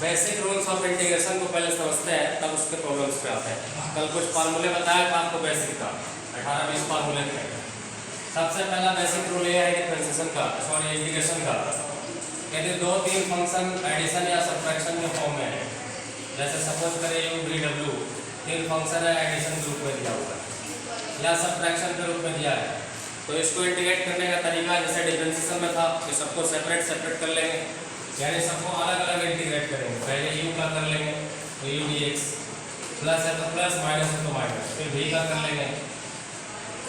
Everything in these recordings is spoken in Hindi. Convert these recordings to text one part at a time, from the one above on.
बेसिक रूल्स ऑफ इंटीग्रेशन को पहले समझते हैं, तब उसके प्रॉब्लम्स पे आते हैं। कल कुछ फार्मूले बताया था आपको बेसिक का, 18-20 फार्मूले थे। सबसे पहला बेसिक रूल ये है डिफरेंशिएशन का, सॉरी इंटीग्रेशन का। यदि 2-3 फंक्शन एडिशन या सब्ट्रैक्शन के फॉर्म में है, जैसे सपोज करें u v w 3 फंक्शन है, एडिशन के रूप में दिया हुआ है या सब्ट्रैक्शन के रूप में दिया है, तो इसको इंटीग्रेट करने का तरीका जैसे डिफरेंशिएशन में था कि सबको सेपरेट कर लेंगे, यानी सबको अलग अलग इंटीग्रेट करेंगे। पहले u का कर लेंगे तो u dx, प्लस है तो प्लस, माइनस है तो माइनस, फिर v का कर लेंगे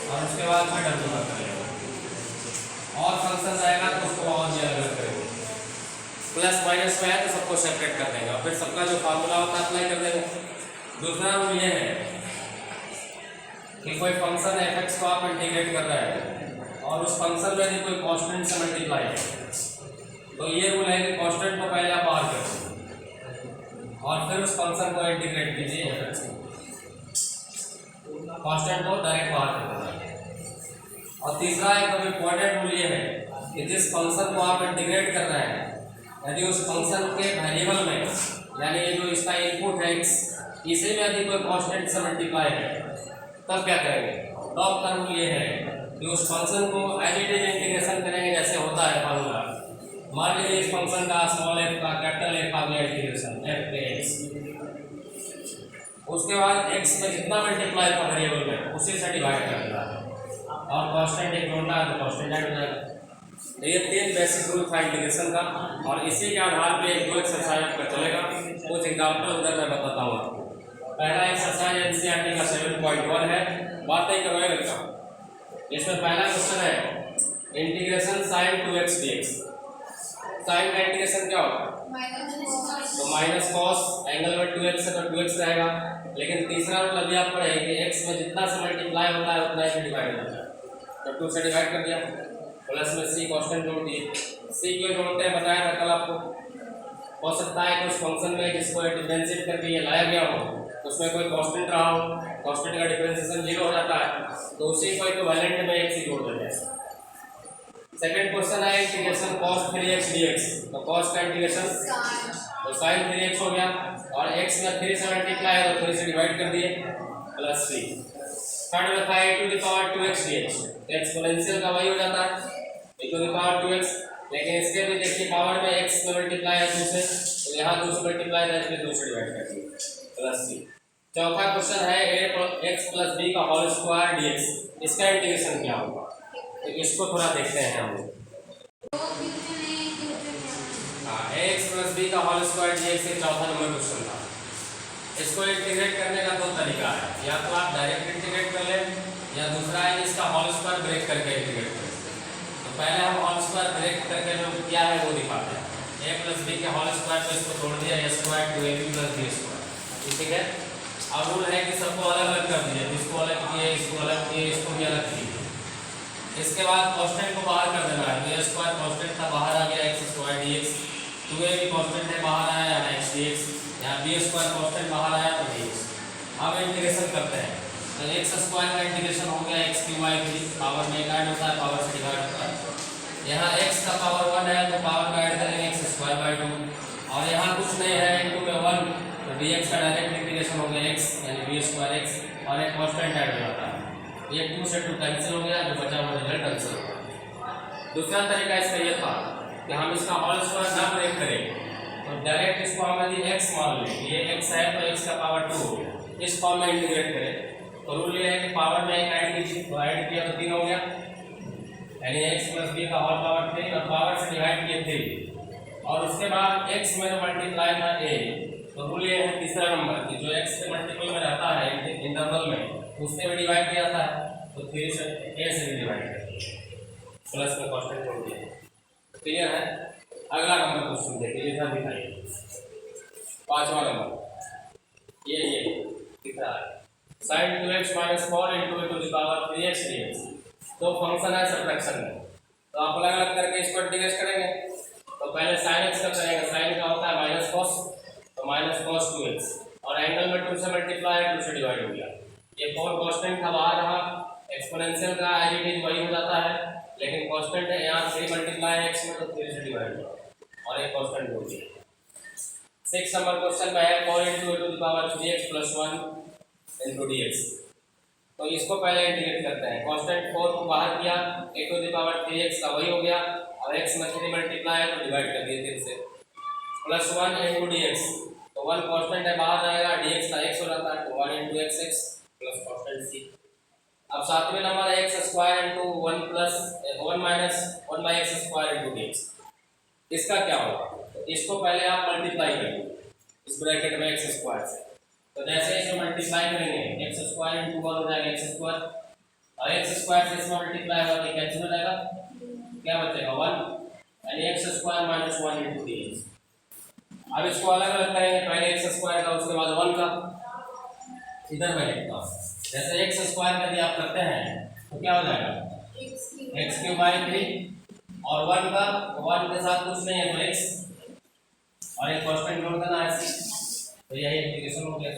और उसके बाद फिर w का कर लेंगे। और फंक्शन आएगा तो उसको और भी अलग करेंगे। प्लस माइनस में है तो सबको सेपरेट कर देंगे और फिर सबका जो फार्मूला होता है अप्लाई कर देंगे। दूसरा रूल ये है कि कोई फंक्शन f(x) को आप इंटीग्रेट कर रहे हैं और उस फंक्शन में यदि कोई कांस्टेंट से मल्टीप्लाई है, तो ये रूल है कि कांस्टेंट को पहले आप बाहर करें और फिर उस फंक्शन को इंटीग्रेट कीजिए f(x) को। कांस्टेंट को डायरेक्ट बाहर कर देना। और तीसरा एक इम्पोर्टेंट रूल ये है कि जिस फंक्शन को आप इंटीग्रेट कर रहे हैं, यदि उस फंक्शन के वेरिएबल में, यानी जो इसका इनपुट है x, इसे में यदि कोई कांस्टेंट से मल्टीप्लाई है, तब क्या करेंगे? टॉप का रूल ये है कि उस फंक्शन को एज इट इज इंटीग्रेशन करेंगे जैसे होता है फार्मूला। मान लीजिए इस फंक्शन का स्मॉल f का कैपिटल F आ गया इंटीग्रेशन f पे x, उसके बाद x में जितना मल्टीप्लाई का वेरिएबल में उसी से डिवाइड कर देना है और कांस्टेंट एक जोड़ना है तो कांस्टेंट ऐड हो जाएगा। तो ये 3 बेसिक रूल था इंटीग्रेशन का और इसी के आधार पे एक दो एक्सरसाइज आपका चलेगा। कुछ एग्जाम्पल उधर मैं बताता हूँ आपको। पहला एक्सरसाइज एनसीईआरटी का 7.1 है, बातें करवाए रखा। इसमें पहला क्वेश्चन है integration sin 2x dx। Sine का इंटीग्रेशन क्या होगा? तो माइनस कॉस, एंगल में 2x है तो 2x रहेगा, लेकिन तीसरा मतलब अभी आप पढ़े कि x में जितना से मल्टीप्लाई होता है उतना ही डिवाइड होता है, तो 2 से डिवाइड कर दिया, प्लस में c कांस्टेंट जोड़ दिए। c क्यों जोड़ते हैं बताया था कल आपको। हो सकता है कुछ फंक्शन में जिसको डिफरेंशिएट करके ये लाया गया हो, उसमें कोई कांस्टेंट रहा हो, कांस्टेंट का डिफरेंशिएशन 0 हो जाता है, तो उसी को इक्विवेलेंट में x ही जोड़ देते हैं। सेकंड क्वेश्चन है इंटीग्रेशन cos 3x dx। तो cos का इंटीग्रेशन तो sin 3x हो गया और x में 3 से मल्टीप्लाई है तो 3 से डिवाइड कर दिए, प्लस c। थर्ड में था e to the power 2x dx। Exponential का वही हो जाता है e to the power 2x, लेकिन इसके भी देखिए पावर में x में मल्टीप्लाई है 2 से, तो यहाँ 2 से मल्टीप्लाई है इसलिए 2 से डिवाइड कर दिए, प्लस c। चौथा क्वेश्चन है ax + b का होल स्क्वायर dx। इसका इंटीग्रेशन क्या होगा? तो इसको थोड़ा देखते हैं हम लोग। ax + b का होल स्क्वायर dx ये चौथा नंबर क्वेश्चन था। इसको इंटीग्रेट करने का 2 तरीका है, या तो आप डायरेक्ट इंटीग्रेट कर लें या दूसरा है इसका होल स्क्वायर ब्रेक करके इंटीग्रेट करें। तो पहले हम होल स्क्वायर ब्रेक करके जो क्या है वो दिखाते हैं। a + b के होल स्क्वायर पे इसको तोड़ दिया, a² + ab + b²। ठीक है, अब रूल है कि सबको अलग अलग कर दिए, इसको अलग किए, इसको अलग किए, इसको भी अलग किए। इसके बाद कांस्टेंट को बाहर कर देना है, तो a² कांस्टेंट था बाहर आ गया x² dx, 2a भी कांस्टेंट है बाहर आया यानी x dx, यहाँ b² कांस्टेंट बाहर आया तो dx। अब इंटीग्रेशन करते हैं, तो x² का इंटीग्रेशन हो गया x³ पावर में ऐड होता है, पावर से डिवाइड होता है। यहाँ x का पावर 1 है तो पावर में ऐड करेंगे x²/2 और यहाँ कुछ नहीं है इनटू में 1, तो dx का डायरेक्ट इंटीग्रेशन हो गया x यानी b²x और एक कांस्टेंट ऐड हो जाता है। ये 2 से 2 कैंसिल हो गया, जो बचा हुआ रिजल्ट आंसर होगा। दूसरा तरीका इसका ये था कि हम इसका होल स्क्वायर ना ब्रेक करें, तो डायरेक्ट इसको हम यदि x मान लें, ये x है तो x का पावर 2 हो गया, इस फॉर्म में इंटीग्रेट करें तो रूल ये है कि पावर में एक ऐड कीजिए, तो ऐड किया तो 3 हो गया, यानी x + b का होल पावर 3 और पावर से डिवाइड किए 3 और उसके बाद x में मल्टीप्लाई था a, तो रूल ये है तीसरा नंबर कि जो x से मल्टीपल में रहता है इंटरवल में उससे भी डिवाइड किया जाता है, तो 3 से a से भी डिवाइड कर दिया, प्लस में कांस्टेंट जोड़ दिया। क्लियर है? अगला नंबर क्वेश्चन देखिए, इधर दिखाइए, 5वां नंबर ये दिख रहा है sin 2x - 4 × e to the power 3x dx। तो फंक्शन है सब्ट्रैक्शन में, तो आप अलग अलग करके इसको इंटीग्रेट करेंगे। तो पहले sin x का करेंगे, sin का होता है -cos, तो -cos 2x और एंगल में 2 से मल्टीप्लाई है 2 से डिवाइड हो गया। ये 4 कांस्टेंट का बाहर रहा, एक्सपोनेंशियल का एज इट इज वही हो जाता है, लेकिन कांस्टेंट है यहाँ 3 मल्टीप्लाई x में तो 3 से डिवाइड हुआ और एक कांस्टेंट हो गया। 6 नंबर क्वेश्चन में है 4 into e to the power 3x plus 1 into dx। तो इसको पहले इंटीग्रेट करते हैं। कांस्टेंट 4 को बाहर किया, ए टू द पावर 3x का वही हो गया, और x में 3 मल्टीप्लाई है तो डिवाइड कर दिए 3 से, प्लस 1 इंटू dx। तो 1 कांस्टेंट है बाहर रहेगा, dx का x हो जाता है, तो 1 into x plus constant c। अब सातवें नंबर है x square into 1 plus 1 minus 1 by x square into dx। इसका क्या होगा? तो इसको पहले आप मल्टीप्लाई करिए इस ब्रैकेट में x स्क्वायर से। तो जैसे इसे मल्टीप्लाई करेंगे x स्क्वायर इंटू 1 हो जाएगा x स्क्वायर, और x स्क्वायर से इसमें मल्टीप्लाई होगा तो कैंसिल हो जाएगा, क्या बचेगा 1 यानी x square minus 1 into dx। अब इसको अलग अलग करेंगे, पहले x स्क्वायर का उसके बाद 1 का। इधर मैं लिखता हूँ, जैसे x स्क्वायर यदि आप करते हैं तो क्या हो जाएगा x क्यूब बाई 3, और 1 का 1 के साथ कुछ नहीं है तो x, और एक कांस्टेंट जोड़ देना है c। तो यही इंटीग्रेशन हो गया।